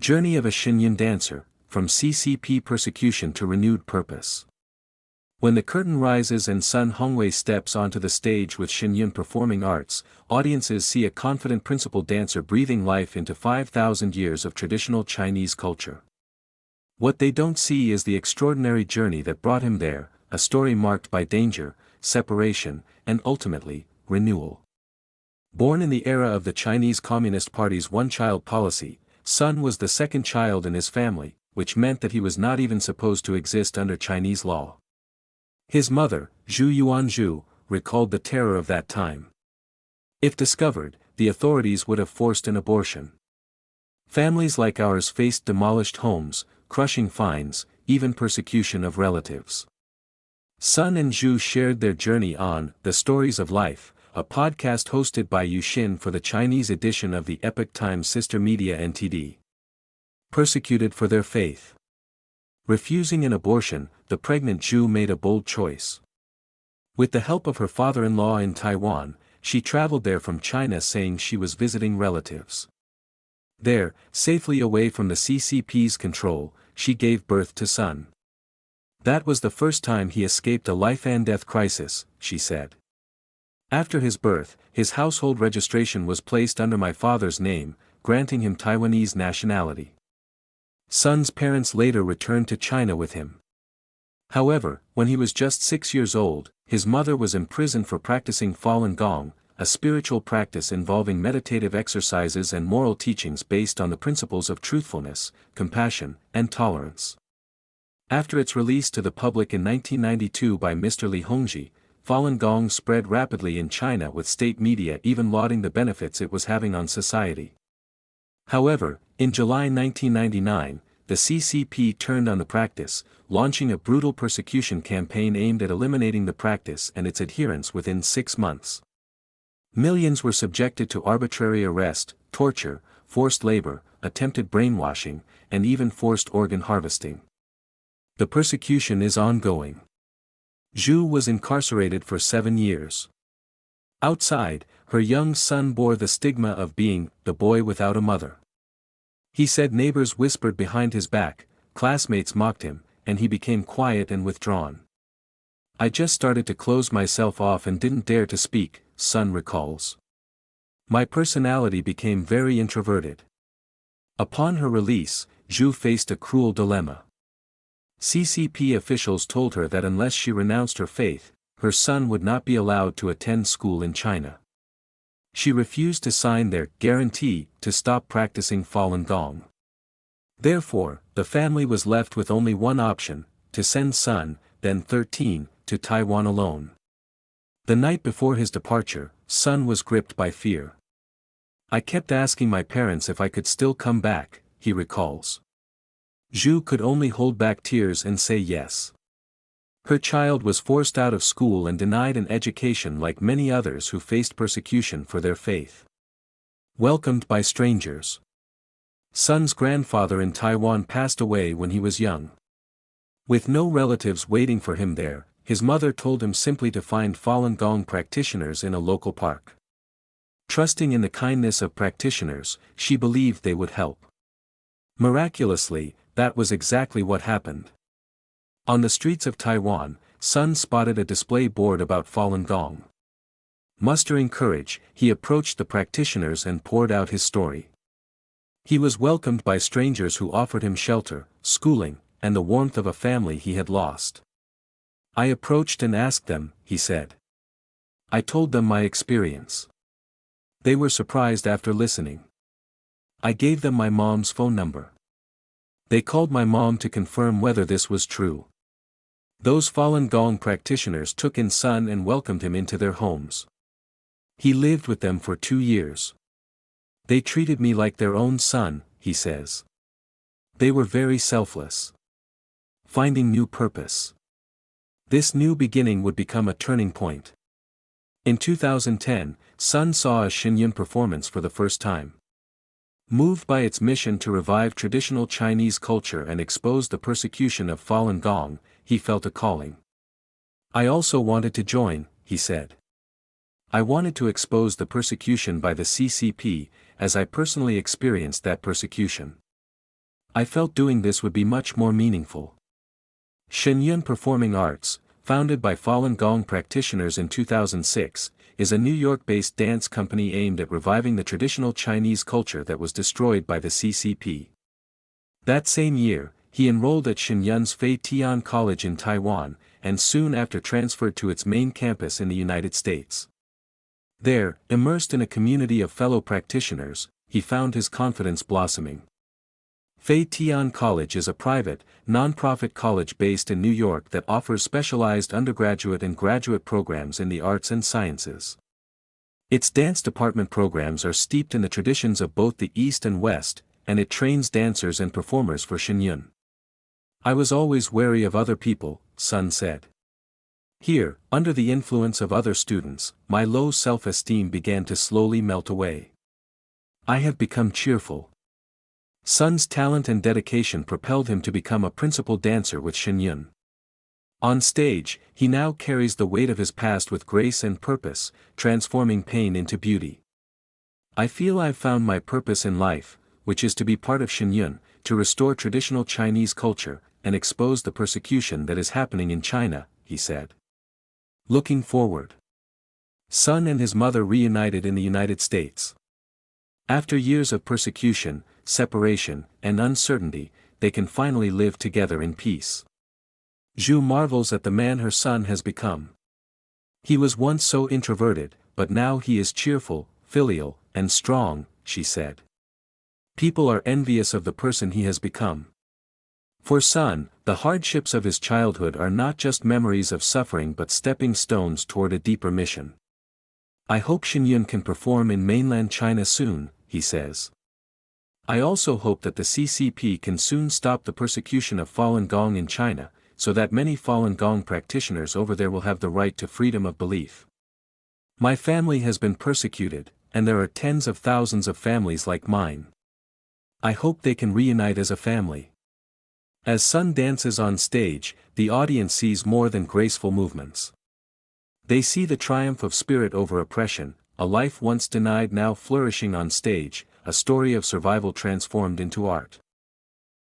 Journey of a Shenyun Dancer, from CCP Persecution to Renewed Purpose. When the curtain rises and Sun Hongwei steps onto the stage with Shenyun Performing Arts, audiences see a confident principled dancer breathing life into 5,000 years of traditional Chinese culture. What they don't see is the extraordinary journey that brought him there, a story marked by danger, separation, and ultimately, renewal. Born in the era of the Chinese Communist Party's one-child policy, Sun was the second child in his family, which meant that he was not even supposed to exist under Chinese law. His mother, Zhu Yuanzhu, recalled the terror of that time. If discovered, the authorities would have forced an abortion. Families like ours faced demolished homes, crushing fines, even persecution of relatives. Sun and Zhu shared their journey on The Stories of Life, a podcast hosted by Shen for the Chinese edition of the Epoch Times sister media NTD. Persecuted for their faith. Refusing an abortion, the pregnant Zhu made a bold choice. With the help of her father-in-law in Taiwan, she traveled there from China saying she was visiting relatives. There, safely away from the CCP's control, she gave birth to Sun. That was the first time he escaped a life-and-death crisis, she said. After his birth, his household registration was placed under my father's name, granting him Taiwanese nationality. Sun's parents later returned to China with him. However, when he was just 6 years old, his mother was imprisoned for practicing Falun Gong, a spiritual practice involving meditative exercises and moral teachings based on the principles of truthfulness, compassion, and tolerance. After its release to the public in 1992 by Mr. Li Hongzhi, Falun Gong spread rapidly in China with state media even lauding the benefits it was having on society. However, in July 1999, the CCP turned on the practice, launching a brutal persecution campaign aimed at eliminating the practice and its adherents within 6 months. Millions were subjected to arbitrary arrest, torture, forced labor, attempted brainwashing, and even forced organ harvesting. The persecution is ongoing. Zhu was incarcerated for 7 years. Outside, her young son bore the stigma of being the boy without a mother. He said neighbors whispered behind his back, classmates mocked him, and he became quiet and withdrawn. I just started to close myself off and didn't dare to speak, Sun recalls. My personality became very introverted. Upon her release, Zhu faced a cruel dilemma. CCP officials told her that unless she renounced her faith, her son would not be allowed to attend school in China. She refused to sign their guarantee to stop practicing Falun Gong. Therefore, the family was left with only one option, to send Sun, then 13, to Taiwan alone. The night before his departure, Sun was gripped by fear. I kept asking my parents if I could still come back, he recalls. Zhu could only hold back tears and say yes. Her child was forced out of school and denied an education like many others who faced persecution for their faith. Welcomed by strangers. Sun's grandfather in Taiwan passed away when he was young. With no relatives waiting for him there, his mother told him simply to find Falun Gong practitioners in a local park. Trusting in the kindness of practitioners, she believed they would help. Miraculously, that was exactly what happened. On the streets of Taiwan, Sun spotted a display board about Falun Gong. Mustering courage, he approached the practitioners and poured out his story. He was welcomed by strangers who offered him shelter, schooling, and the warmth of a family he had lost. I approached and asked them, he said. I told them my experience. They were surprised after listening. I gave them my mom's phone number. They called my mom to confirm whether this was true. Those Falun Gong practitioners took in Sun and welcomed him into their homes. He lived with them for 2 years. They treated me like their own son, he says. They were very selfless. Finding new purpose. This new beginning would become a turning point. In 2010, Sun saw a Shenyun performance for the first time. Moved by its mission to revive traditional Chinese culture and expose the persecution of Falun Gong, he felt a calling. I also wanted to join, he said. I wanted to expose the persecution by the CCP, as I personally experienced that persecution. I felt doing this would be much more meaningful. Shen Yun Performing Arts, founded by Falun Gong practitioners in 2006, is a New York-based dance company aimed at reviving the traditional Chinese culture that was destroyed by the CCP. That same year, he enrolled at Shen Yun's Fei Tian College in Taiwan, and soon after transferred to its main campus in the United States. There, immersed in a community of fellow practitioners, he found his confidence blossoming. Fei Tian College is a private, non-profit college based in New York that offers specialized undergraduate and graduate programs in the arts and sciences. Its dance department programs are steeped in the traditions of both the East and West, and it trains dancers and performers for Shen Yun. I was always wary of other people, Sun said. Here, under the influence of other students, my low self-esteem began to slowly melt away. I have become cheerful. Sun's talent and dedication propelled him to become a principal dancer with Shen Yun. On stage, he now carries the weight of his past with grace and purpose, transforming pain into beauty. I feel I've found my purpose in life, which is to be part of Shen Yun, to restore traditional Chinese culture, and expose the persecution that is happening in China, he said. Looking forward. Sun and his mother reunited in the United States. After years of persecution, separation, and uncertainty, they can finally live together in peace. Zhu marvels at the man her son has become. He was once so introverted, but now he is cheerful, filial, and strong, she said. People are envious of the person he has become. For Sun, the hardships of his childhood are not just memories of suffering but stepping stones toward a deeper mission. I hope Shen Yun can perform in mainland China soon, he says. I also hope that the CCP can soon stop the persecution of Falun Gong in China, so that many Falun Gong practitioners over there will have the right to freedom of belief. My family has been persecuted, and there are tens of thousands of families like mine. I hope they can reunite as a family. As Sun dances on stage, the audience sees more than graceful movements. They see the triumph of spirit over oppression, a life once denied now flourishing on stage, a story of survival transformed into art.